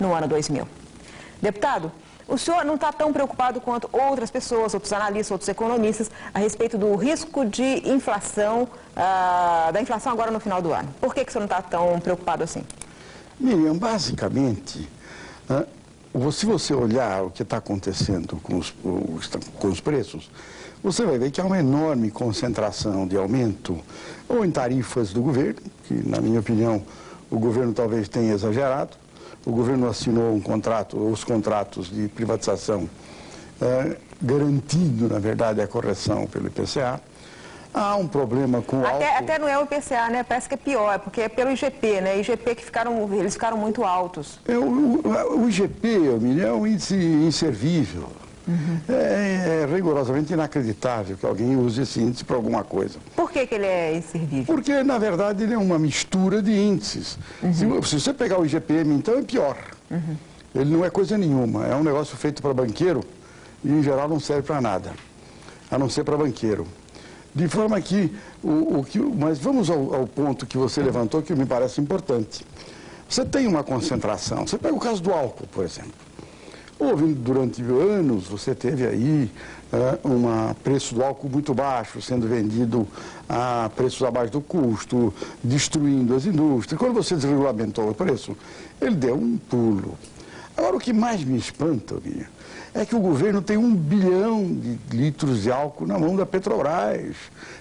no ano 2000. Deputado, o senhor não está tão preocupado quanto outras pessoas, outros analistas, outros economistas, a respeito do risco de inflação, da inflação agora no final do ano. Por que o senhor não está tão preocupado assim? Miriam, basicamente, se você olhar o que está acontecendo com os preços, você vai ver que há uma enorme concentração de aumento, ou em tarifas do governo, que, na minha opinião, o governo talvez tenha exagerado. O governo assinou os contratos de privatização garantindo, na verdade, a correção pelo IPCA. Há um problema com o álcool. Até não é o IPCA, né? Parece que é pior, porque é pelo IGP, né? IGP que eles ficaram muito altos. O IGP, é um índice inservível. Uhum. É rigorosamente inacreditável que alguém use esse índice para alguma coisa. Por que ele é inservível? Porque, na verdade, ele é uma mistura de índices. Uhum. Se você pegar o IGPM, então, é pior. Uhum. Ele não é coisa nenhuma. É um negócio feito para banqueiro e, em geral, não serve para nada, a não ser para banqueiro. De forma que, mas vamos ao ponto que você levantou, que me parece importante. Você tem uma concentração. Você pega o caso do álcool, por exemplo. Houve, durante anos, você teve aí preço do álcool muito baixo, sendo vendido a preços abaixo do custo, destruindo as indústrias. Quando você desregulamentou o preço, ele deu um pulo. Agora, o que mais me espanta, Miriam, é que o governo tem 1 bilhão de litros de álcool na mão da Petrobras,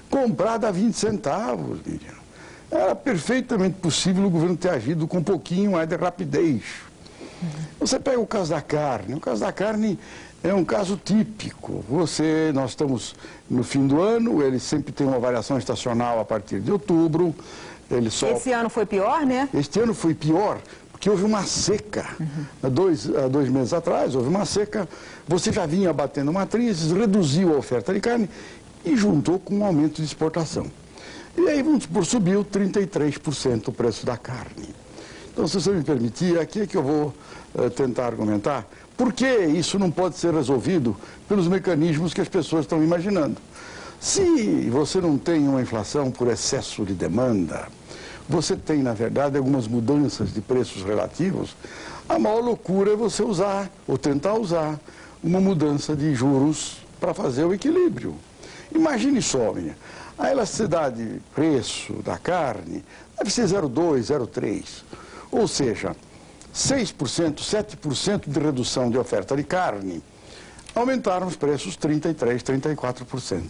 comprado a 20 centavos, Miriam. Era perfeitamente possível o governo ter agido com um pouquinho mais de rapidez. Você pega o caso da carne. O caso da carne é um caso típico. Nós estamos no fim do ano, ele sempre tem uma variação estacional a partir de outubro. Esse ano foi pior, né? Este ano foi pior, porque houve uma seca. Há dois meses atrás, houve uma seca. Você já vinha batendo matrizes, reduziu a oferta de carne e juntou com um aumento de exportação. E aí, vamos supor, subiu 33% o preço da carne. Então, se você me permitir, aqui é que eu vou tentar argumentar por que isso não pode ser resolvido pelos mecanismos que as pessoas estão imaginando. Se você não tem uma inflação por excesso de demanda, você tem, na verdade, algumas mudanças de preços relativos, a maior loucura é você usar, ou tentar usar, uma mudança de juros para fazer o equilíbrio. Imagine só, minha, a elasticidade de preço da carne deve ser 0,2, 0,3. Ou seja, 6%, 7% de redução de oferta de carne, aumentaram os preços 33%, 34%.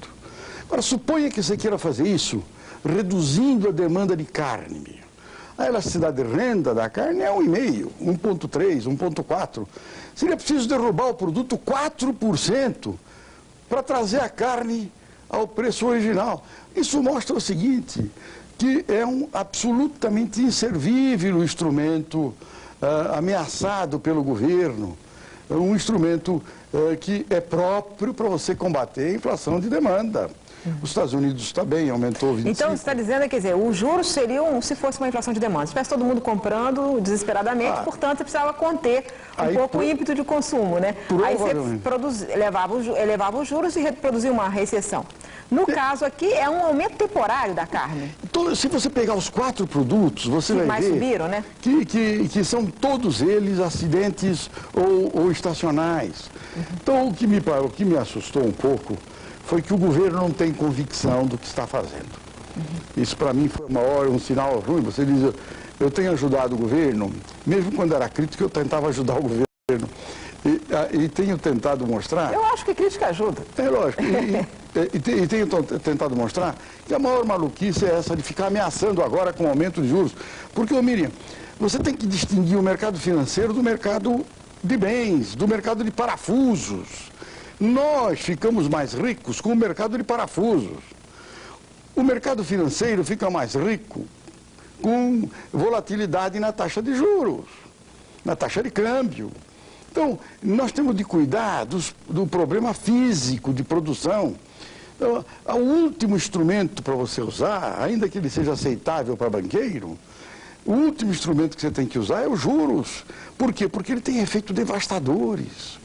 Agora, suponha que você queira fazer isso reduzindo a demanda de carne. A elasticidade de renda da carne é 1,5%, 1,3%, 1,4%. Seria preciso derrubar o produto 4% para trazer a carne ao preço original. Isso mostra o seguinte, que é um absolutamente inservível instrumento ameaçado pelo governo, um instrumento que é próprio para você combater a inflação de demanda. Os Estados Unidos também aumentou 25%. Então, você está dizendo, quer dizer, os juros seriam se fosse uma inflação de demanda. Se tivesse todo mundo comprando desesperadamente, portanto, você precisava conter um pouco o ímpeto de consumo, né? Aí você elevava os juros e reproduzia uma recessão. No caso aqui, é um aumento temporário da carne. Então, se você pegar os 4 produtos, você vai ver subiram, né? que são todos eles acidentes ou estacionais. Então, o que me assustou um pouco foi que o governo não tem convicção do que está fazendo. Isso, para mim, foi um sinal ruim. Você diz, eu tenho ajudado o governo, mesmo quando era crítico, eu tentava ajudar o governo. E tenho tentado mostrar... Eu acho que crítica ajuda. É lógico. E tenho tentado mostrar que a maior maluquice é essa de ficar ameaçando agora com o aumento de juros. Porque, Miriam, você tem que distinguir o mercado financeiro do mercado de bens, do mercado de parafusos. Nós ficamos mais ricos com o mercado de parafusos. O mercado financeiro fica mais rico com volatilidade na taxa de juros, na taxa de câmbio. Então, nós temos de cuidar do problema físico de produção. Então, o último instrumento para você usar, ainda que ele seja aceitável para banqueiro, o último instrumento que você tem que usar é os juros. Por quê? Porque ele tem efeitos devastadores.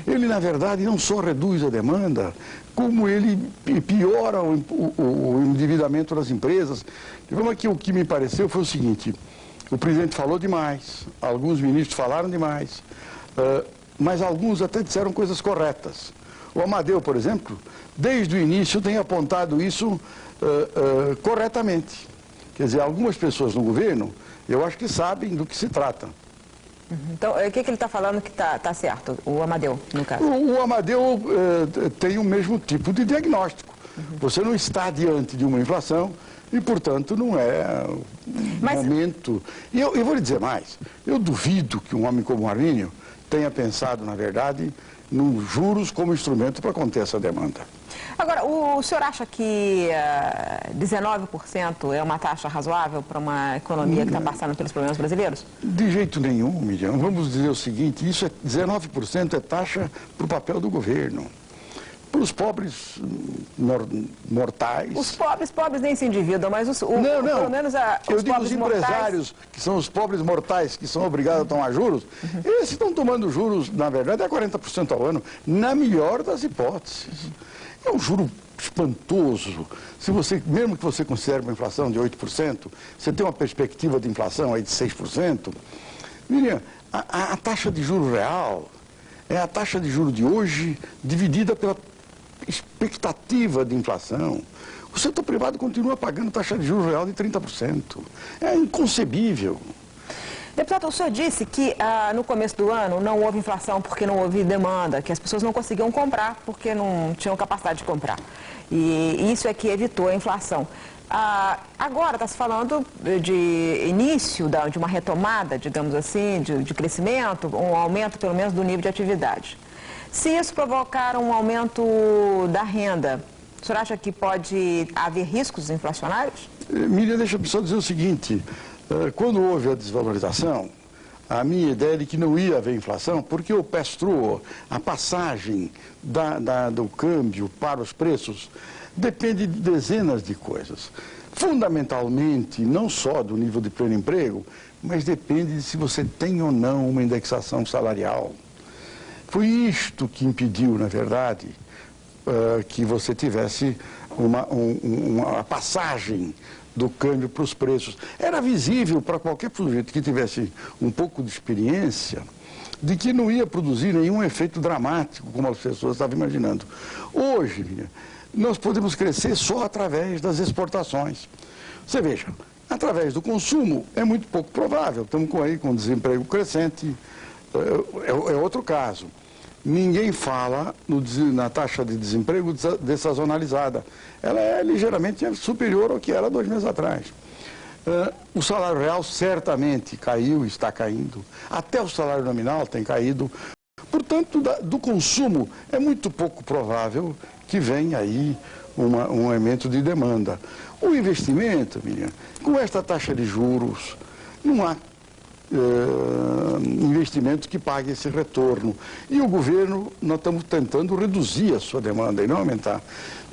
Ele, na verdade, não só reduz a demanda, como ele piora o endividamento das empresas. De forma que o que me pareceu foi o seguinte, O presidente falou demais, alguns ministros falaram demais, mas alguns até disseram coisas corretas. O Amadeu, por exemplo, desde o início tem apontado isso corretamente. Quer dizer, algumas pessoas no governo, eu acho que sabem do que se trata. Então, o que ele está falando que está certo, o Amadeu, no caso? O Amadeu tem o mesmo tipo de diagnóstico. Você não está diante de uma inflação e, portanto, não é momento... E eu vou lhe dizer mais, eu duvido que um homem como o Arminio tenha pensado, na verdade, nos juros como instrumento para conter essa demanda. Agora, o senhor acha que 19% é uma taxa razoável para uma economia que está passando pelos problemas brasileiros? De jeito nenhum, Miriam. Vamos dizer o seguinte, 19% é taxa para o papel do governo. Para os pobres mortais... Os pobres nem se endividam, mas não, pelo menos eu digo os empresários, que são os pobres mortais, que são obrigados a tomar juros, esses estão tomando juros, na verdade, a 40% ao ano, na melhor das hipóteses. É um juro espantoso. Mesmo que você considere uma inflação de 8%, você tem uma perspectiva de inflação aí de 6%. Miriam, a taxa de juro real é a taxa de juro de hoje dividida pela expectativa de inflação. O setor privado continua pagando taxa de juros real de 30%. É inconcebível. Deputado, o senhor disse que no começo do ano não houve inflação porque não houve demanda, que as pessoas não conseguiam comprar porque não tinham capacidade de comprar. E isso é que evitou a inflação. Agora está se falando de início de uma retomada, digamos assim, de crescimento, um aumento pelo menos do nível de atividade. Se isso provocar um aumento da renda, o senhor acha que pode haver riscos inflacionários? Miriam, deixa eu só dizer o seguinte, quando houve a desvalorização, a minha ideia é de que não ia haver inflação, porque o pass-through, a passagem do câmbio para os preços, depende de dezenas de coisas. Fundamentalmente, não só do nível de pleno emprego, mas depende de se você tem ou não uma indexação salarial. Foi isto que impediu, na verdade, que você tivesse uma passagem do câmbio para os preços. Era visível para qualquer sujeito que tivesse um pouco de experiência de que não ia produzir nenhum efeito dramático, como as pessoas estavam imaginando. Hoje, nós podemos crescer só através das exportações. Você veja, através do consumo é muito pouco provável. Estamos aí com desemprego crescente, é outro caso. Ninguém fala na taxa de desemprego dessazonalizada. Ela é ligeiramente superior ao que era 2 meses atrás. O salário real certamente caiu, está caindo. Até o salário nominal tem caído. Portanto, do consumo é muito pouco provável que venha aí um aumento de demanda. O investimento, Miriam, com esta taxa de juros, não há investimento que pague esse retorno. E o governo, nós estamos tentando reduzir a sua demanda e não aumentar.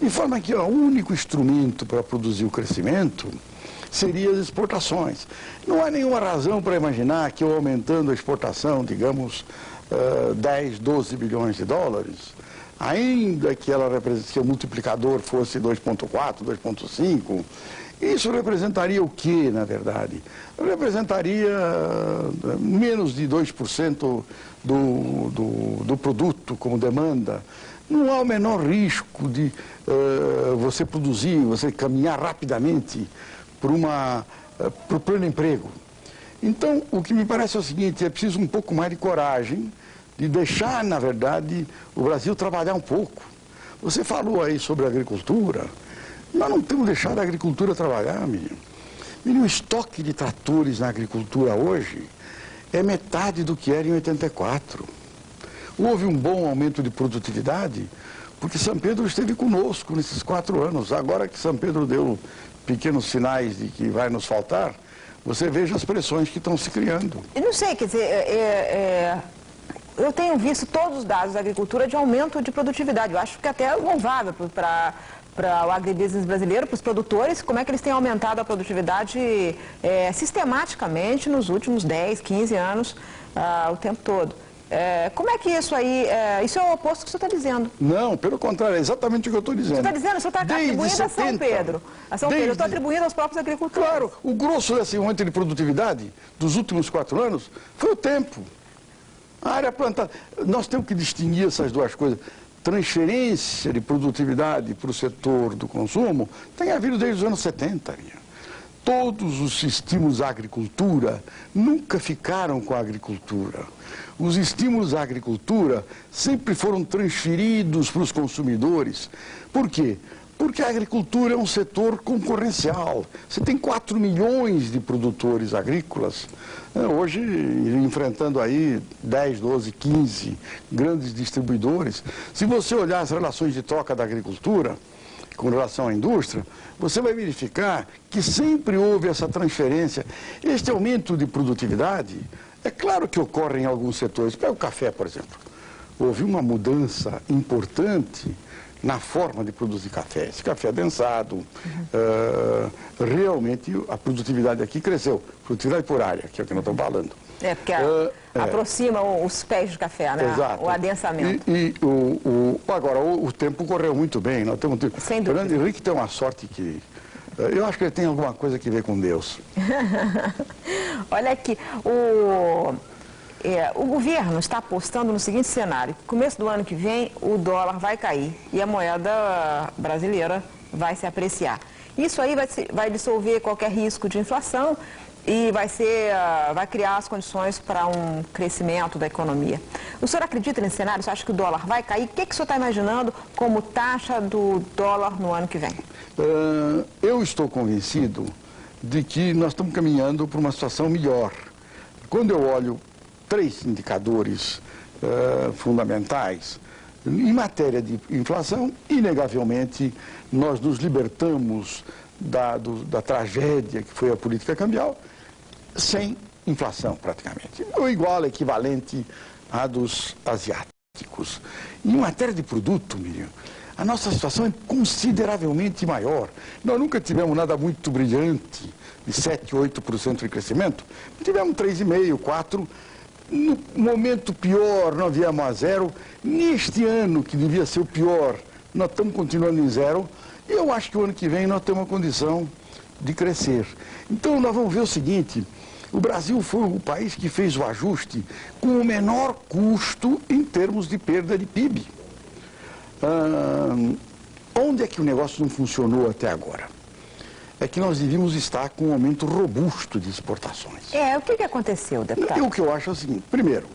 De forma que o único instrumento para produzir o crescimento seria as exportações. Não há nenhuma razão para imaginar que eu aumentando a exportação, digamos, 10, 12 bilhões de dólares, ainda que que o multiplicador fosse 2,4, 2,5, isso representaria o que, na verdade? Representaria menos de 2% do produto como demanda. Não há o menor risco de você produzir, você caminhar rapidamente para o pleno emprego. Então, o que me parece é o seguinte, é preciso um pouco mais de coragem de deixar, na verdade, o Brasil trabalhar um pouco. Você falou aí sobre a agricultura. Nós não temos deixado a agricultura trabalhar, menino. O estoque de tratores na agricultura hoje é metade do que era em 84. Houve um bom aumento de produtividade, porque São Pedro esteve conosco nesses 4 anos. Agora que São Pedro deu pequenos sinais de que vai nos faltar, você veja as pressões que estão se criando. Eu não sei, quer dizer, eu tenho visto todos os dados da agricultura de aumento de produtividade. Eu acho que até é louvável para o agribusiness brasileiro, para os produtores, como é que eles têm aumentado a produtividade sistematicamente nos últimos 10, 15 anos, o tempo todo. Como é que isso aí, isso é o oposto do que o senhor está dizendo? Não, pelo contrário, é exatamente o que eu estou dizendo. O senhor está dizendo, o senhor está atribuindo a São Pedro. Eu estou atribuindo aos próprios agricultores. Claro, o grosso desse aumento de produtividade dos últimos 4 anos foi o tempo. A área plantada. Nós temos que distinguir essas duas coisas. Transferência de produtividade para o setor do consumo tem havido desde os anos 70. Todos os estímulos à agricultura nunca ficaram com a agricultura. Os estímulos à agricultura sempre foram transferidos para os consumidores. Por quê? Porque a agricultura é um setor concorrencial. Você tem 4 milhões de produtores agrícolas, hoje enfrentando aí 10, 12, 15 grandes distribuidores. Se você olhar as relações de troca da agricultura com relação à indústria, você vai verificar que sempre houve essa transferência. Este aumento de produtividade, é claro que ocorre em alguns setores. Pega o café, por exemplo. Houve uma mudança importante na forma de produzir café. Esse café adensado, realmente a produtividade aqui cresceu. Produtividade por área, que é o que nós estamos falando. Porque aproxima os pés de café, né? Exato. O adensamento. Agora, o tempo correu muito bem. Nós temos Sem dúvida. Fernando Henrique tem uma sorte que... eu acho que ele tem alguma coisa que ver com Deus. Olha aqui, o governo está apostando no seguinte cenário: no começo do ano que vem o dólar vai cair e a moeda brasileira vai se apreciar. Isso aí vai dissolver qualquer risco de inflação e vai criar as condições para um crescimento da economia. O senhor acredita nesse cenário? Você acha que o dólar vai cair? O que o senhor está imaginando como taxa do dólar no ano que vem? Eu estou convencido de que nós estamos caminhando para uma situação melhor. Quando eu olho 3 indicadores fundamentais, em matéria de inflação, inegavelmente nós nos libertamos da tragédia que foi a política cambial, sem inflação praticamente. Ou igual, equivalente à dos asiáticos. Em matéria de produto, Miriam, a nossa situação é consideravelmente maior. Nós nunca tivemos nada muito brilhante, de 7%, 8% de crescimento. Tivemos 3,5%, 4%. No momento pior, nós viemos a 0%. Neste ano, que devia ser o pior, nós estamos continuando em 0%. Eu acho que o ano que vem nós temos uma condição de crescer. Então, nós vamos ver o seguinte: o Brasil foi o país que fez o ajuste com o menor custo em termos de perda de PIB. Onde é que o negócio não funcionou até agora? É que nós devíamos estar com um aumento robusto de exportações. O que aconteceu, deputado? O que eu acho é o seguinte: primeiro,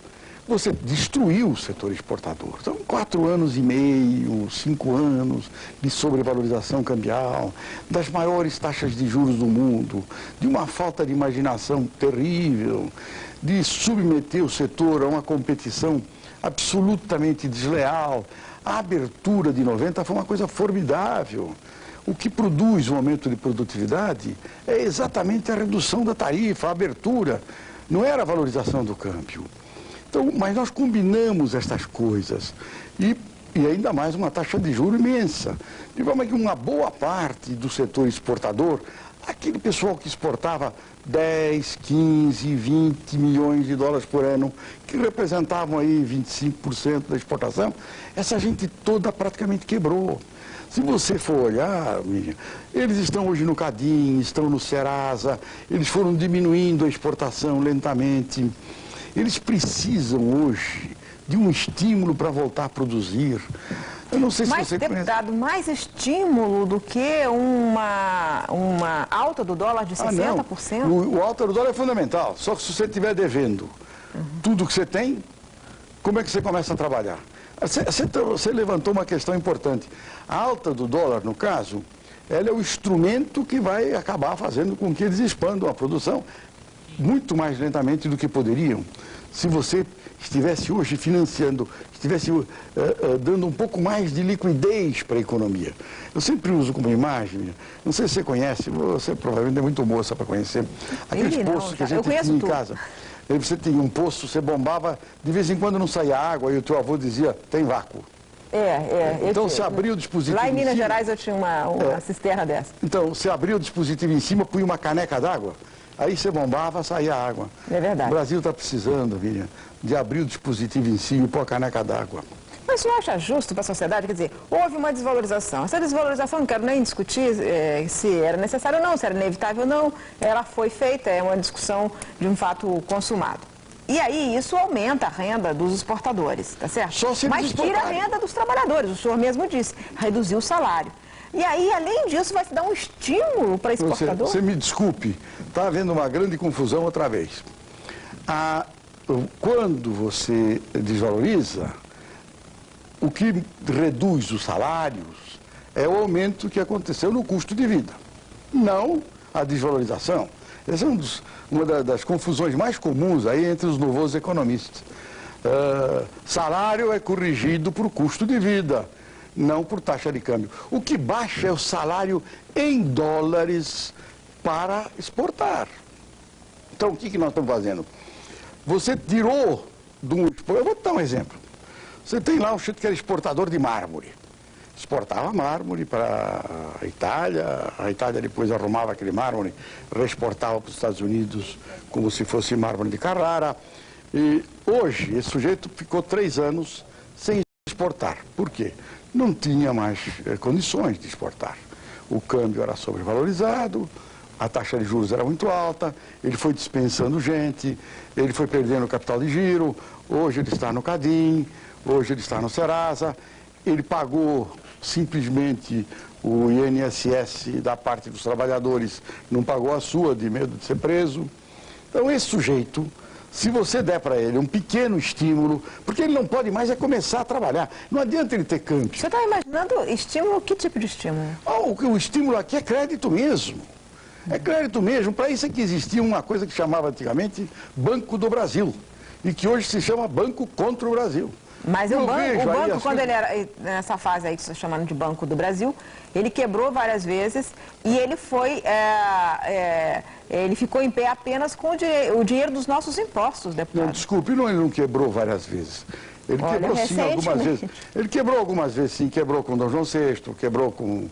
você destruiu o setor exportador. Então, 4 anos e meio, 5 anos de sobrevalorização cambial, das maiores taxas de juros do mundo, de uma falta de imaginação terrível, de submeter o setor a uma competição absolutamente desleal. A abertura de 90 foi uma coisa formidável. O que produz o aumento de produtividade é exatamente a redução da tarifa, a abertura, não era a valorização do câmbio. Então, mas nós combinamos estas coisas e ainda mais uma taxa de juros imensa. De forma que uma boa parte do setor exportador, aquele pessoal que exportava 10, 15, 20 milhões de dólares por ano, que representavam aí 25% da exportação, essa gente toda praticamente quebrou. Se você for olhar, Miriam, eles estão hoje no Cadim, estão no Serasa, eles foram diminuindo a exportação lentamente. Eles precisam hoje de um estímulo para voltar a produzir. Eu não sei se você conhece. Mas, deputado, mais estímulo do que uma alta do dólar de 60%? Não. O alta do dólar é fundamental. Só que se você estiver devendo tudo que você tem, como é que você começa a trabalhar? Você levantou uma questão importante. A alta do dólar, no caso, ela é o instrumento que vai acabar fazendo com que eles expandam a produção muito mais lentamente do que poderiam. Se você estivesse hoje financiando, estivesse dando um pouco mais de liquidez para a economia. Eu sempre uso como imagem, não sei se você conhece, você provavelmente é muito moça para conhecer, aqueles postos que a gente tinha em casa. Aí você tinha um poço, você bombava, de vez em quando não saía água e o teu avô dizia, tem vácuo. Então você abriu o dispositivo. Lá em Minas Gerais eu tinha uma cisterna dessa. Então você abriu o dispositivo em cima, punha uma caneca d'água Aí você bombava, saía água. É verdade. O Brasil está precisando, Miriam, de abrir o dispositivo em si e pôr a caneca d'água. Mas você acha justo para a sociedade? Quer dizer, houve uma desvalorização. Essa desvalorização, não quero nem discutir se era necessário ou não, se era inevitável ou não. Ela foi feita, é uma discussão de um fato consumado. E aí isso aumenta a renda dos exportadores, tá certo? Só se mas tira a renda dos trabalhadores, o senhor mesmo disse, reduziu o salário. E aí, além disso, vai se dar um estímulo para exportador? Você me desculpe, está havendo uma grande confusão outra vez. Quando você desvaloriza, o que reduz os salários é o aumento que aconteceu no custo de vida, não a desvalorização. Essa é uma das confusões mais comuns aí entre os novos economistas. Salário é corrigido por custo de vida, não por taxa de câmbio. O que baixa é o salário em dólares para exportar. Então, o que nós estamos fazendo? Você tirou de um... Eu vou te dar um exemplo. Você tem lá um sujeito que era exportador de mármore. Exportava mármore para a Itália depois arrumava aquele mármore, reexportava para os Estados Unidos como se fosse mármore de Carrara. E hoje esse sujeito ficou 3 anos sem exportar. Por quê? Não tinha mais condições de exportar. O câmbio era sobrevalorizado, a taxa de juros era muito alta, ele foi dispensando gente, ele foi perdendo capital de giro, hoje ele está no Cadim, hoje ele está no Serasa, ele pagou simplesmente o INSS da parte dos trabalhadores, não pagou a sua de medo de ser preso. Então esse sujeito, se você der para ele um pequeno estímulo, porque ele não pode mais começar a trabalhar, não adianta ele ter câmbio. Você está imaginando estímulo? Que tipo de estímulo? O estímulo aqui é crédito mesmo. É crédito mesmo. Para isso é que existia uma coisa que chamava antigamente Banco do Brasil e que hoje se chama Banco contra o Brasil. Mas o banco quando ele era nessa fase aí que vocês chamando de Banco do Brasil, ele quebrou várias vezes e ele foi, ele ficou em pé apenas com o dinheiro dos nossos impostos, deputado. Não, desculpe, ele não quebrou várias vezes. Ele quebrou sim algumas vezes. Ele quebrou algumas vezes, sim. Quebrou com Dom João VI, quebrou com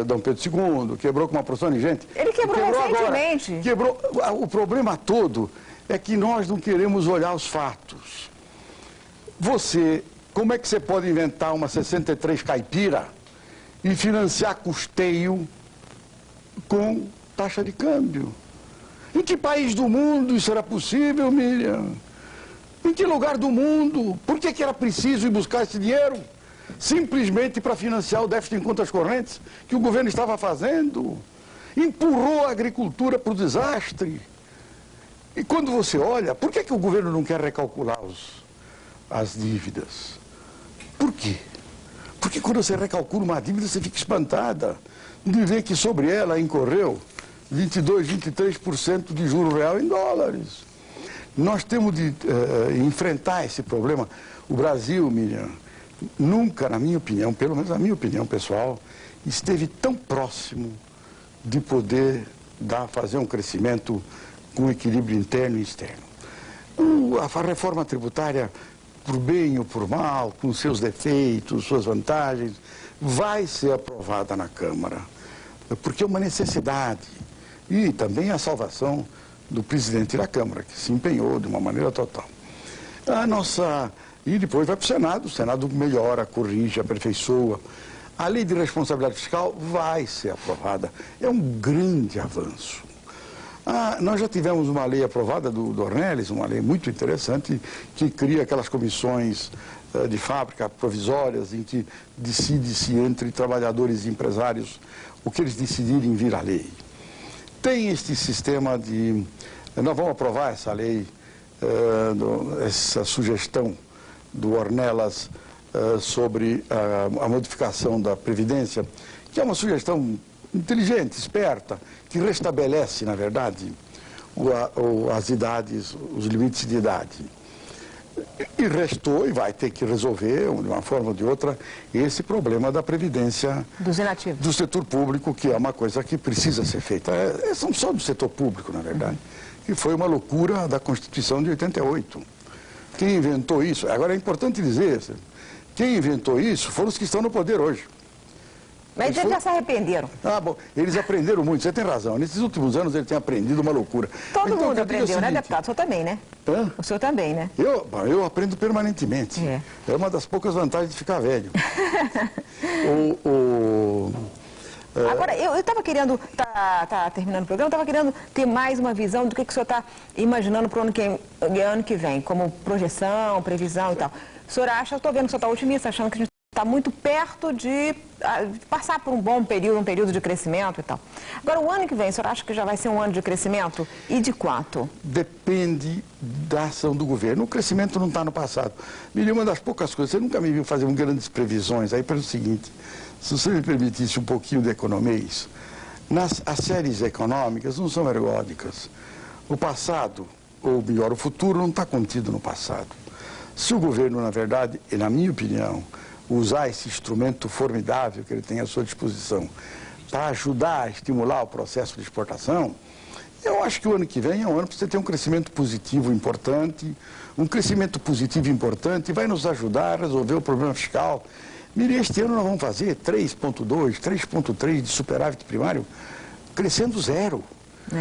Dom Pedro II, quebrou com uma porção de gente. Ele quebrou recentemente. Agora, quebrou. O problema todo é que nós não queremos olhar os fatos. Como é que você pode inventar uma 63 caipira e financiar custeio com taxa de câmbio? Em que país do mundo isso era possível, Miriam? Em que lugar do mundo? Por que era preciso ir buscar esse dinheiro? Simplesmente para financiar o déficit em contas correntes que o governo estava fazendo. Empurrou a agricultura para o desastre. E quando você olha, por que o governo não quer recalcular as dívidas? Por quê? Porque quando você recalcula uma dívida, você fica espantada de ver que sobre ela incorreu 22, 23% de juro real em dólares. Nós temos de enfrentar esse problema. O Brasil, Miriam, nunca, na minha opinião, pelo menos na minha opinião pessoal, esteve tão próximo de poder fazer um crescimento com equilíbrio interno e externo. A reforma tributária, por bem ou por mal, com seus defeitos, suas vantagens, vai ser aprovada na Câmara, porque é uma necessidade. E também a salvação do presidente da Câmara, que se empenhou de uma maneira total. E depois vai para o Senado melhora, corrige, aperfeiçoa. A lei de responsabilidade fiscal vai ser aprovada. É um grande avanço. Nós já tivemos uma lei aprovada do Ornelis, uma lei muito interessante, que cria aquelas comissões de fábrica provisórias, em que decide-se entre trabalhadores e empresários o que eles decidirem vir à lei. Tem este sistema de... Nós vamos aprovar essa lei, essa sugestão do Ornelas sobre a modificação da Previdência, que é uma sugestão inteligente, esperta, que restabelece, na verdade, as idades, os limites de idade. E restou, e vai ter que resolver, de uma forma ou de outra, esse problema da previdência dos inativos, do setor público, que é uma coisa que precisa ser feita. São só do setor público, na verdade, que foi uma loucura da Constituição de 88. Quem inventou isso, agora é importante dizer, quem inventou isso foram os que estão no poder hoje. Mas eles já se arrependeram. Ah, bom, eles aprenderam muito, você tem razão. Nesses últimos anos eles têm aprendido uma loucura. Todo mundo aprendeu, né, deputado? O senhor também, né? Hã? O senhor também, né? Eu aprendo permanentemente. É uma das poucas vantagens de ficar velho. Agora, eu estava querendo, tá terminando o programa, estava querendo ter mais uma visão do que o senhor está imaginando para o ano que vem, como projeção, previsão e tal. O senhor acha, eu estou vendo que o senhor está otimista, achando que a gente está muito perto de passar por um bom período, um período de crescimento e tal. Agora, o ano que vem, o senhor acha que já vai ser um ano de crescimento? E de quanto? Depende da ação do governo. O crescimento não está no passado. Uma das poucas coisas, você nunca me viu fazer grandes previsões aí pelo seguinte, se você me permitisse um pouquinho de economês, as séries econômicas não são ergódicas. O passado, ou melhor, o futuro não está contido no passado. Se o governo, na verdade, e na minha opinião, usar esse instrumento formidável que ele tem à sua disposição para ajudar a estimular o processo de exportação, eu acho que o ano que vem é um ano para você ter um crescimento positivo importante. Um crescimento positivo importante vai nos ajudar a resolver o problema fiscal. Mire, este ano nós vamos fazer 3,2, 3,3 de superávit primário, crescendo zero.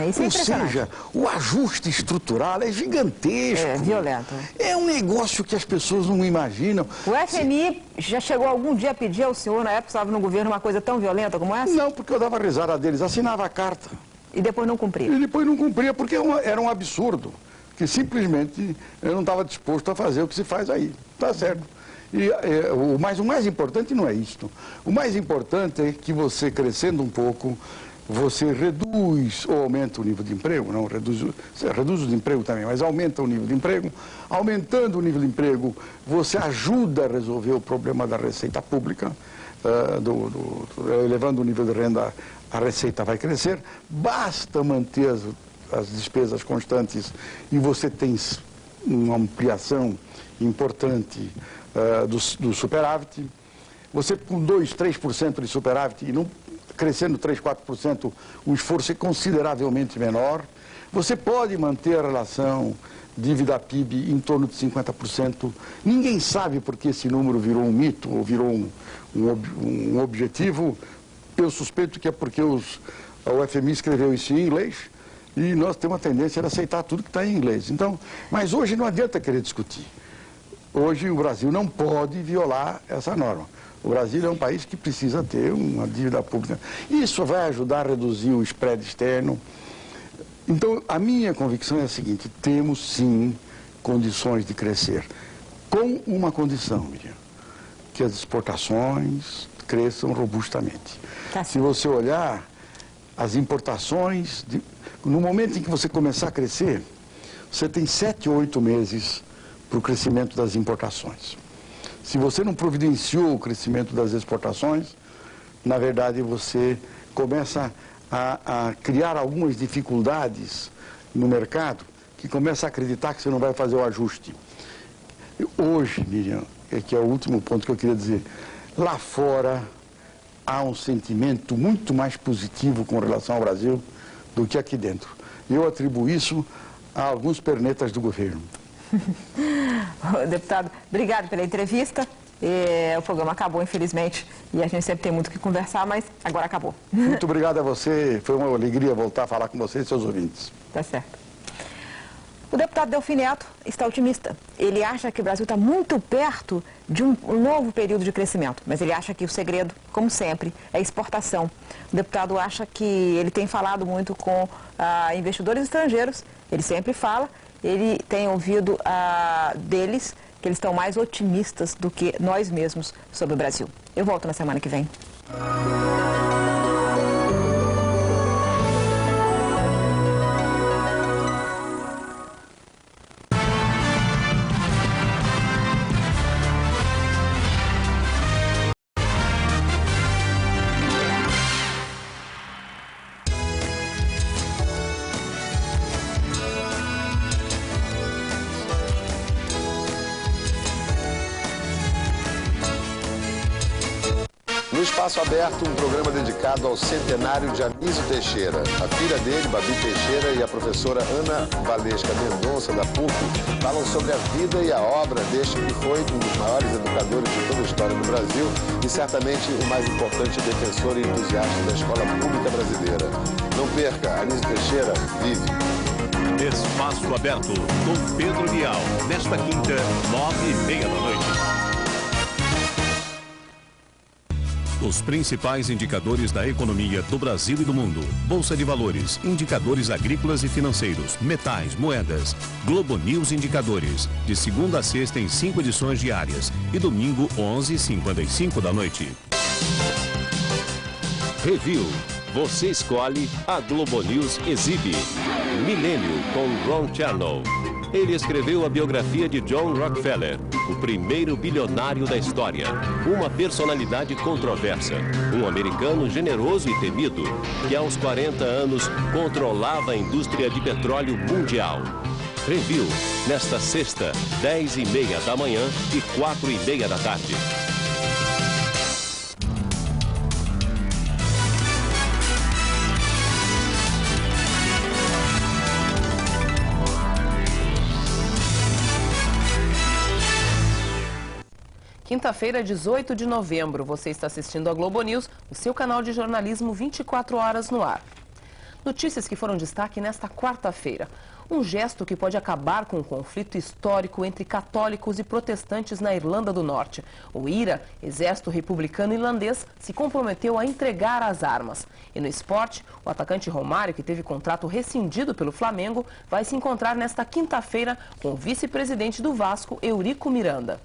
Isso é. Ou seja, o ajuste estrutural é gigantesco. É violento. É um negócio que as pessoas não imaginam. O FMI já chegou algum dia a pedir ao senhor, na época que estava no governo, uma coisa tão violenta como essa? Não, porque eu dava risada deles, assinava a carta. E depois não cumpria? E depois não cumpria, porque era um absurdo. Que simplesmente eu não estava disposto a fazer o que se faz aí. Tá certo. Mas o mais importante não é isto. O mais importante é que você, crescendo um pouco, você reduz ou aumenta o nível de emprego, não reduz o desemprego também, mas aumenta o nível de emprego. Aumentando o nível de emprego, você ajuda a resolver o problema da receita pública, elevando o nível de renda, a receita vai crescer. Basta manter as despesas constantes e você tem uma ampliação importante do superávit. Você com 2, 3% de superávit e não crescendo 3, 4%, o esforço é consideravelmente menor. Você pode manter a relação dívida-PIB em torno de 50%. Ninguém sabe por que esse número virou um mito ou virou um objetivo. Eu suspeito que é porque o FMI escreveu isso em inglês e nós temos a tendência de aceitar tudo que está em inglês. Então, mas hoje não adianta querer discutir. Hoje o Brasil não pode violar essa norma. O Brasil é um país que precisa ter uma dívida pública. Isso vai ajudar a reduzir o spread externo. Então, a minha convicção é a seguinte, temos sim condições de crescer. Com uma condição, Miriam, que as exportações cresçam robustamente. Se você olhar as importações, no momento em que você começar a crescer, você tem 7 ou 8 meses para o crescimento das importações. Se você não providenciou o crescimento das exportações, na verdade você começa a criar algumas dificuldades no mercado que começa a acreditar que você não vai fazer o ajuste. Hoje, Miriam, que é o último ponto que eu queria dizer, lá fora há um sentimento muito mais positivo com relação ao Brasil do que aqui dentro. Eu atribuo isso a alguns pernetas do governo. Deputado, obrigado pela entrevista. O programa acabou, infelizmente, e a gente sempre tem muito o que conversar, mas agora acabou. Muito obrigado a você. Foi uma alegria voltar a falar com você e seus ouvintes. Tá certo. O deputado Delfim Neto está otimista. Ele acha que o Brasil está muito perto de um novo período de crescimento, mas ele acha que o segredo, como sempre, é a exportação. O deputado acha que ele tem falado muito com investidores estrangeiros, ele sempre fala. Ele tem ouvido deles que eles estão mais otimistas do que nós mesmos sobre o Brasil. Eu volto na semana que vem. No Espaço Aberto, um programa dedicado ao centenário de Anísio Teixeira. A filha dele, Babi Teixeira, e a professora Ana Valesca Mendonça, da PUC, falam sobre a vida e a obra deste que foi um dos maiores educadores de toda a história do Brasil e certamente o mais importante defensor e entusiasta da escola pública brasileira. Não perca, Anísio Teixeira vive. Espaço Aberto, com Pedro Bial, nesta quinta, 9h30 da noite. Os principais indicadores da economia do Brasil e do mundo. Bolsa de Valores, indicadores agrícolas e financeiros, metais, moedas. Globo News Indicadores, de segunda a sexta em 5 edições diárias e domingo 11h55 da noite. Review. Você escolhe, a Globo News exibe. Milênio com Ron Chernow. Ele escreveu a biografia de John Rockefeller, o primeiro bilionário da história. Uma personalidade controversa, um americano generoso e temido, que aos 40 anos controlava a indústria de petróleo mundial. Review, nesta sexta, 10h30 da manhã e 4h30 da tarde. Quinta-feira, 18 de novembro, você está assistindo a Globo News, o seu canal de jornalismo 24 horas no ar. Notícias que foram destaque nesta quarta-feira. Um gesto que pode acabar com o conflito histórico entre católicos e protestantes na Irlanda do Norte. O IRA, Exército Republicano Irlandês, se comprometeu a entregar as armas. E no esporte, o atacante Romário, que teve contrato rescindido pelo Flamengo, vai se encontrar nesta quinta-feira com o vice-presidente do Vasco, Eurico Miranda.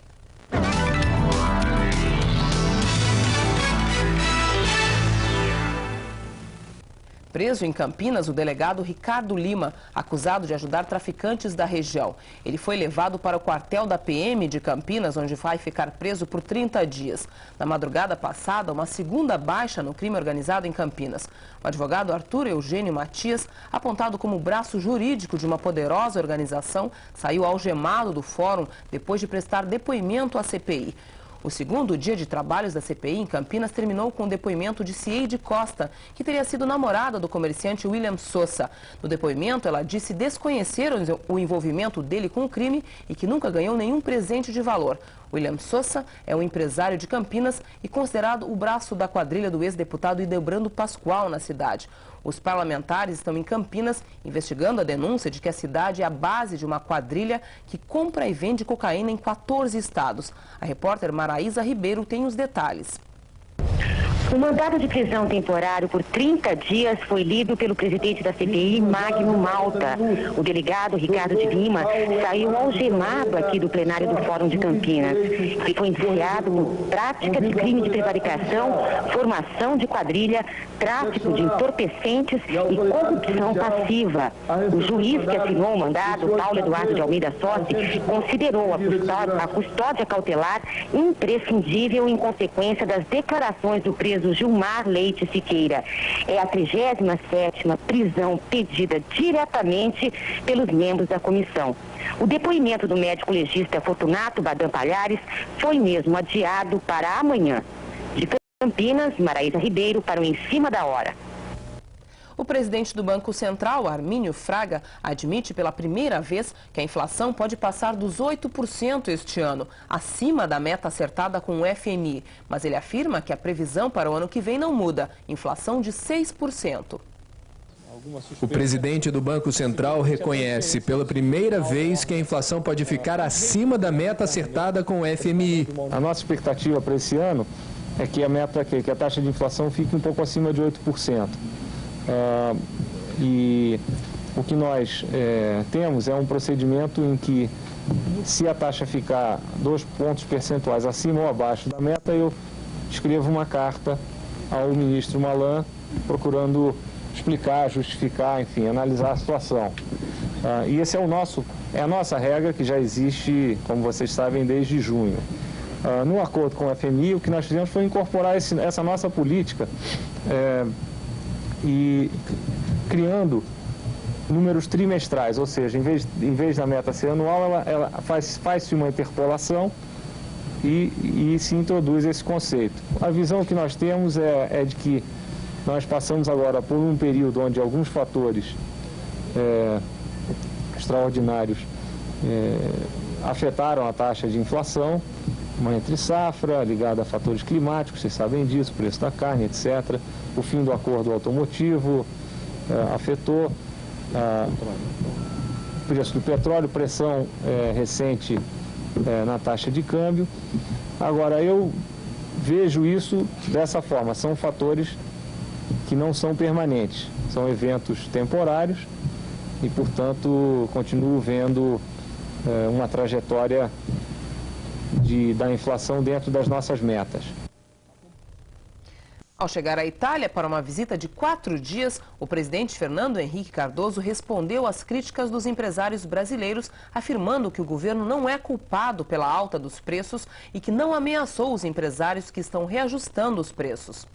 Preso em Campinas, o delegado Ricardo Lima, acusado de ajudar traficantes da região. Ele foi levado para o quartel da PM de Campinas, onde vai ficar preso por 30 dias. Na madrugada passada, uma segunda baixa no crime organizado em Campinas. O advogado Arthur Eugênio Matias, apontado como braço jurídico de uma poderosa organização, saiu algemado do fórum depois de prestar depoimento à CPI. O segundo dia de trabalhos da CPI em Campinas terminou com o depoimento de Cieide Costa, que teria sido namorada do comerciante William Sousa. No depoimento, ela disse desconhecer o envolvimento dele com o crime e que nunca ganhou nenhum presente de valor. William Sousa é um empresário de Campinas e considerado o braço da quadrilha do ex-deputado Ildebrando Pascoal na cidade. Os parlamentares estão em Campinas investigando a denúncia de que a cidade é a base de uma quadrilha que compra e vende cocaína em 14 estados. A repórter Maraísa Ribeiro tem os detalhes. O mandado de prisão temporário por 30 dias foi lido pelo presidente da CPI, Magno Malta. O delegado Ricardo de Lima saiu algemado aqui do plenário do Fórum de Campinas. Ele foi indiciado por prática de crime de prevaricação, formação de quadrilha, tráfico de entorpecentes e corrupção passiva. O juiz que assinou o mandado, Paulo Eduardo de Almeida Sossi, considerou a custódia cautelar imprescindível em consequência das declarações do preso Gilmar Leite Siqueira. É a 37ª prisão pedida diretamente pelos membros da comissão. O depoimento do médico legista Fortunato Badam Palhares foi mesmo adiado para amanhã. De Campinas, Maraísa Ribeiro para o Em Cima da Hora. O presidente do Banco Central, Armínio Fraga, admite pela primeira vez que a inflação pode passar dos 8% este ano, acima da meta acertada com o FMI. Mas ele afirma que a previsão para o ano que vem não muda, inflação de 6%. O presidente do Banco Central reconhece pela primeira vez que a inflação pode ficar acima da meta acertada com o FMI. A nossa expectativa para esse ano é que a taxa de inflação fique um pouco acima de 8%. E o que nós temos é um procedimento em que, se a taxa ficar 2 pontos percentuais acima ou abaixo da meta, eu escrevo uma carta ao ministro Malan procurando explicar, justificar, enfim, analisar a situação. E esse é a nossa regra, que já existe, como vocês sabem, desde junho. No acordo com o FMI, o que nós fizemos foi incorporar essa nossa política e criando números trimestrais, ou seja, em vez da meta ser anual, ela faz-se uma interpolação e se introduz esse conceito. A visão que nós temos é de que nós passamos agora por um período onde alguns fatores extraordinários afetaram a taxa de inflação, uma entre-safra ligada a fatores climáticos, vocês sabem disso, o preço da carne, etc. O fim do acordo automotivo afetou o preço do petróleo, pressão recente na taxa de câmbio. Agora, eu vejo isso dessa forma, são fatores que não são permanentes, são eventos temporários e, portanto, continuo vendo uma trajetória da inflação dentro das nossas metas. Ao chegar à Itália para uma visita de 4 dias, o presidente Fernando Henrique Cardoso respondeu às críticas dos empresários brasileiros, afirmando que o governo não é culpado pela alta dos preços e que não ameaçou os empresários que estão reajustando os preços.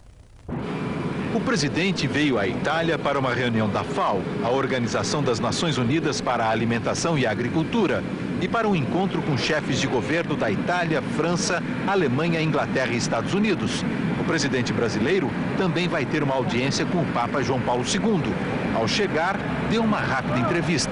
O presidente veio à Itália para uma reunião da FAO, a Organização das Nações Unidas para a Alimentação e a Agricultura, e para um encontro com chefes de governo da Itália, França, Alemanha, Inglaterra e Estados Unidos. O presidente brasileiro também vai ter uma audiência com o Papa João Paulo II. Ao chegar, deu uma rápida entrevista.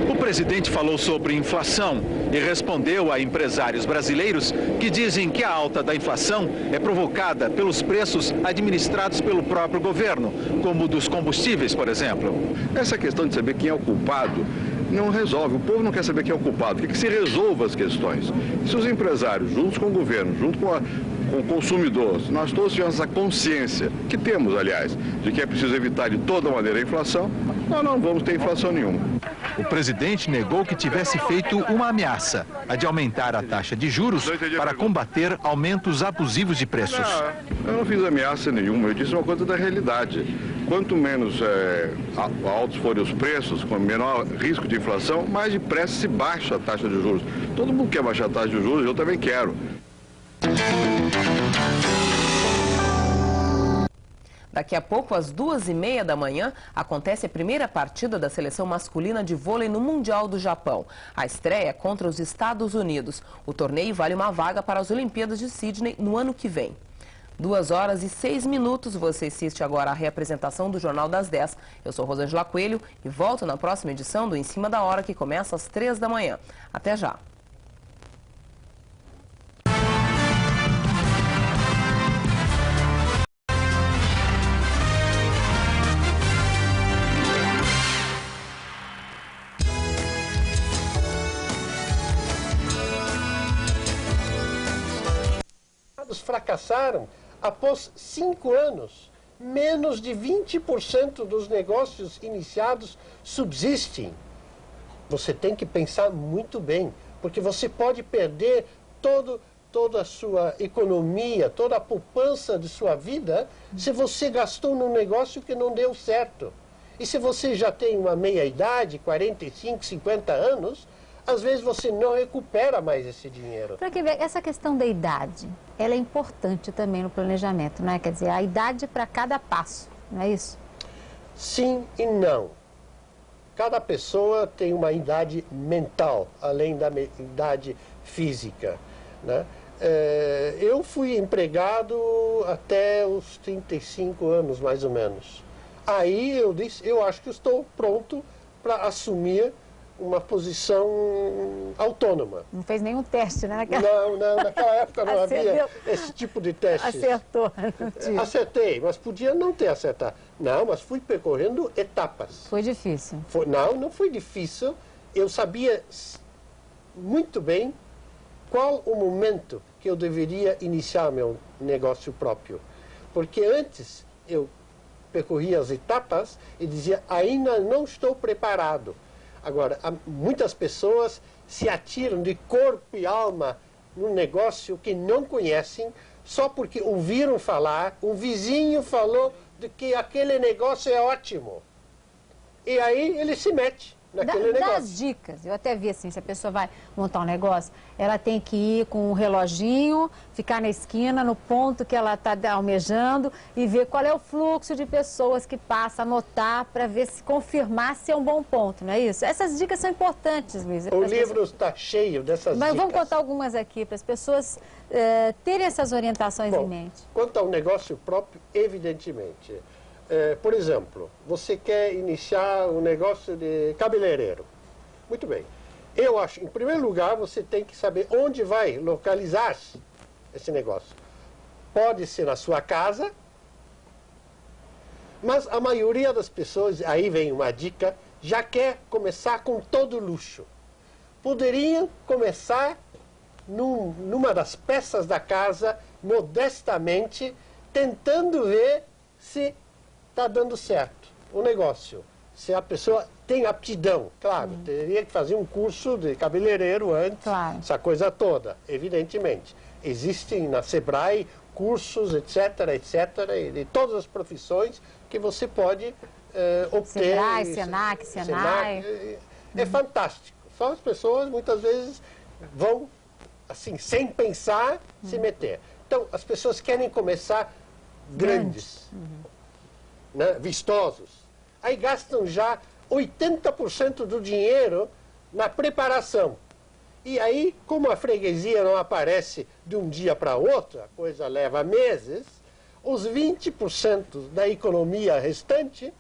O presidente falou sobre inflação e respondeu a empresários brasileiros que dizem que a alta da inflação é provocada pelos preços administrados pelo próprio governo, como o dos combustíveis, por exemplo. Essa questão de saber quem é o culpado não resolve. O povo não quer saber quem é o culpado, quer que se resolva as questões. Se os empresários, juntos com o governo, junto com o consumidor, nós todos tivermos essa consciência, que temos, aliás, de que é preciso evitar de toda maneira a inflação, nós não vamos ter inflação nenhuma. O presidente negou que tivesse feito uma ameaça, a de aumentar a taxa de juros para combater aumentos abusivos de preços. Não, eu não fiz ameaça nenhuma, eu disse uma coisa da realidade. Quanto menos altos forem os preços, com menor risco de inflação, mais depressa se baixa a taxa de juros. Todo mundo quer baixar a taxa de juros, eu também quero. Daqui a pouco, às 2h30 da manhã, acontece a primeira partida da seleção masculina de vôlei no Mundial do Japão. A estreia é contra os Estados Unidos. O torneio vale uma vaga para as Olimpíadas de Sydney no ano que vem. 2h06, você assiste agora a reapresentação do Jornal das 10. Eu sou Rosângela Coelho e volto na próxima edição do Em Cima da Hora, que começa às 3 da manhã. Até já! Fracassaram após 5 anos. Menos de 20% dos negócios iniciados subsistem. Você tem que pensar muito bem, porque você pode perder toda a sua economia, toda a poupança de sua vida, se você gastou num negócio que não deu certo. E se você já tem uma meia-idade, 45, 50 anos, às vezes você não recupera mais esse dinheiro. Porque essa questão da idade, ela é importante também no planejamento, não é? Quer dizer, a idade para cada passo, não é isso? Sim e não. Cada pessoa tem uma idade mental, além da idade física, né? Eu fui empregado até os 35 anos, mais ou menos. Aí eu disse, eu acho que estou pronto para assumir uma posição autônoma. Não fez nenhum teste, né? Não, naquela época não havia esse tipo de teste. Acertou. Acertei, mas podia não ter acertado. Não, mas fui percorrendo etapas. Foi difícil? Não foi difícil. Eu sabia muito bem qual o momento que eu deveria iniciar meu negócio próprio. Porque antes eu percorria as etapas e dizia, ainda não estou preparado. Agora, muitas pessoas se atiram de corpo e alma num negócio que não conhecem, só porque ouviram falar, um vizinho falou de que aquele negócio é ótimo. E aí ele se mete. naquele negócio. Das dicas, eu até vi assim, se a pessoa vai montar um negócio, ela tem que ir com um reloginho, ficar na esquina, no ponto que ela está almejando e ver qual é o fluxo de pessoas que passa, anotar para ver se confirmar se é um bom ponto, não é isso? Essas dicas são importantes, Luiz. O livro está cheio dessas dicas. Mas vamos contar algumas aqui para as pessoas terem essas orientações em mente. Quanto ao negócio próprio, evidentemente. Por exemplo, você quer iniciar um negócio de cabeleireiro. Muito bem. Eu acho, em primeiro lugar, você tem que saber onde vai localizar-se esse negócio. Pode ser na sua casa, mas a maioria das pessoas, aí vem uma dica, já quer começar com todo luxo. Poderiam começar numa das peças da casa, modestamente, tentando ver se está dando certo o negócio. Se a pessoa tem aptidão, claro, teria que fazer um curso de cabeleireiro antes, essa coisa toda, evidentemente. Existem na Sebrae cursos, etc., de todas as profissões que você pode obter. Sebrae, Senac, Senai. É fantástico. Só as pessoas, muitas vezes, vão, assim, sem pensar, se meter. Então, as pessoas querem começar grandes, né, vistosos. Aí gastam já 80% do dinheiro na preparação. E aí, como a freguesia não aparece de um dia para outro, a coisa leva meses, os 20% da economia restante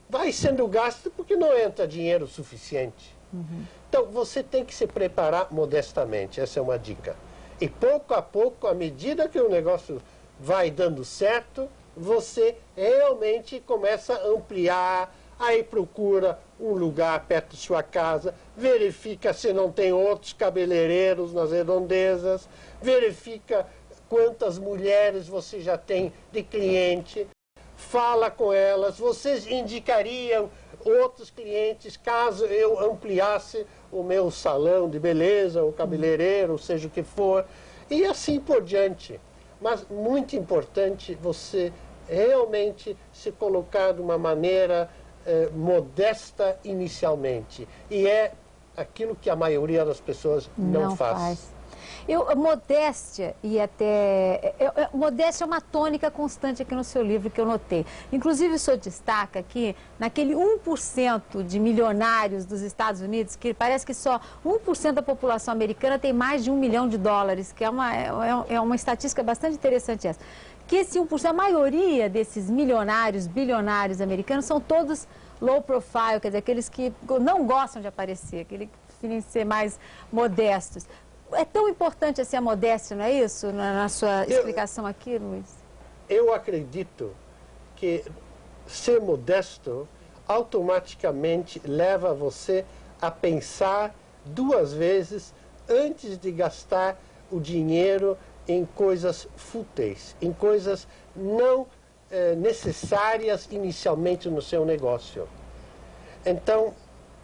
vai sendo gasto porque não entra dinheiro suficiente. Então, você tem que se preparar modestamente, essa é uma dica. E pouco a pouco, à medida que o negócio vai dando certo, você realmente começa a ampliar, aí procura um lugar perto de sua casa, verifica se não tem outros cabeleireiros nas redondezas, verifica quantas mulheres você já tem de cliente, fala com elas, vocês indicariam outros clientes caso eu ampliasse o meu salão de beleza, o cabeleireiro, seja o que for, e assim por diante. Mas muito importante você realmente se colocar de uma maneira modesta inicialmente. E é aquilo que a maioria das pessoas não faz. Modéstia e até... modéstia é uma tônica constante aqui no seu livro que eu notei. Inclusive, o senhor destaca aqui, naquele 1% de milionários dos Estados Unidos, que parece que só 1% da população americana tem mais de $1 milhão, que é uma estatística bastante interessante essa. Que esse 1%, a maioria desses milionários, bilionários americanos, são todos low profile, quer dizer, aqueles que não gostam de aparecer, aqueles que preferem ser mais modestos. É tão importante assim a modéstia, não é isso? Na sua explicação aqui, Luiz? Eu acredito que ser modesto automaticamente leva você a pensar 2 vezes antes de gastar o dinheiro em coisas fúteis, em coisas não necessárias inicialmente no seu negócio. Então,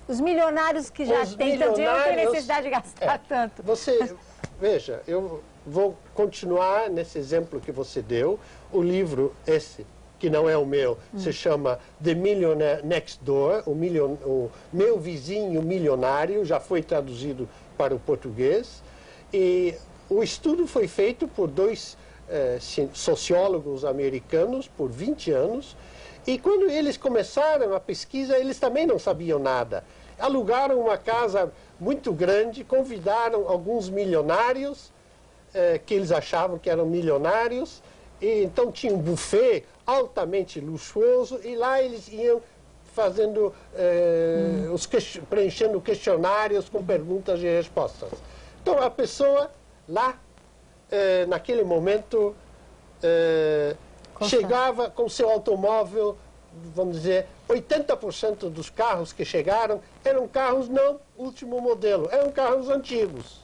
os milionários que já têm tanto dinheiro não têm necessidade de gastar tanto. Você, veja, eu vou continuar nesse exemplo que você deu. O livro, esse, que não é o meu, se chama The Millionaire Next Door, o Meu Vizinho Milionário, já foi traduzido para o português. E o estudo foi feito por 2 sociólogos americanos por 20 anos. E quando eles começaram a pesquisa, eles também não sabiam nada. Alugaram uma casa muito grande, convidaram alguns milionários, que eles achavam que eram milionários, e então tinha um buffet altamente luxuoso, e lá eles iam fazendo, preenchendo questionários com perguntas e respostas. Então a pessoa lá, naquele momento, chegava com seu automóvel, vamos dizer, 80% dos carros que chegaram eram carros não último modelo, eram carros antigos.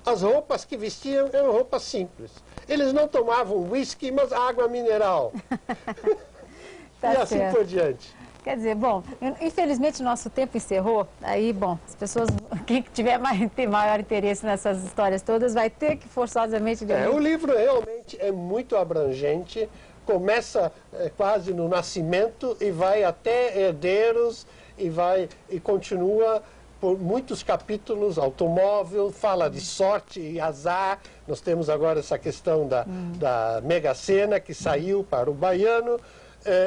As roupas que vestiam eram roupas simples. Eles não tomavam whisky, mas água mineral. E assim por diante. Quer dizer, bom, infelizmente o nosso tempo encerrou, aí, bom, as pessoas, quem tiver maior interesse nessas histórias todas vai ter que forçosamente ler. O livro realmente é muito abrangente, começa quase no nascimento e vai até herdeiros e continua por muitos capítulos. Automóvel, fala de sorte e azar. Nós temos agora essa questão da Mega Sena, que saiu para o baiano.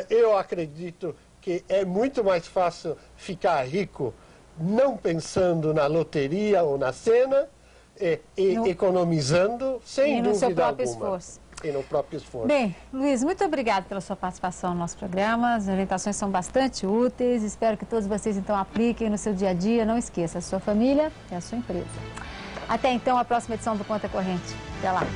Eu acredito que é muito mais fácil ficar rico não pensando na loteria ou na cena, economizando, sem dúvida alguma. E no seu próprio esforço. E no próprio esforço. Bem, Luiz, muito obrigado pela sua participação no nosso programa. As orientações são bastante úteis. Espero que todos vocês, então, apliquem no seu dia a dia. Não esqueça, a sua família é a sua empresa. Até, então, a próxima edição do Conta Corrente. Até lá.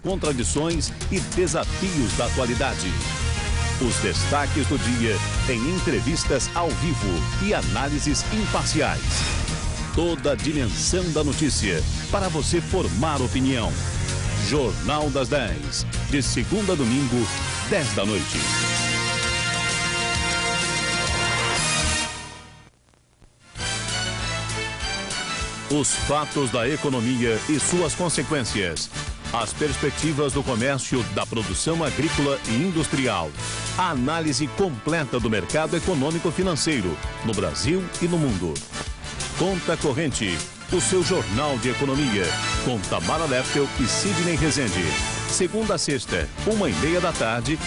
Contradições e desafios da atualidade. Os destaques do dia em entrevistas ao vivo e análises imparciais. Toda a dimensão da notícia para você formar opinião. Jornal das 10, de segunda a domingo, 10 da noite. Os fatos da economia e suas consequências. As perspectivas do comércio, da produção agrícola e industrial. A análise completa do mercado econômico-financeiro, no Brasil e no mundo. Conta Corrente, o seu jornal de economia, com Tamara Leptel e Sidney Rezende. Segunda a sexta, 1h30 da tarde.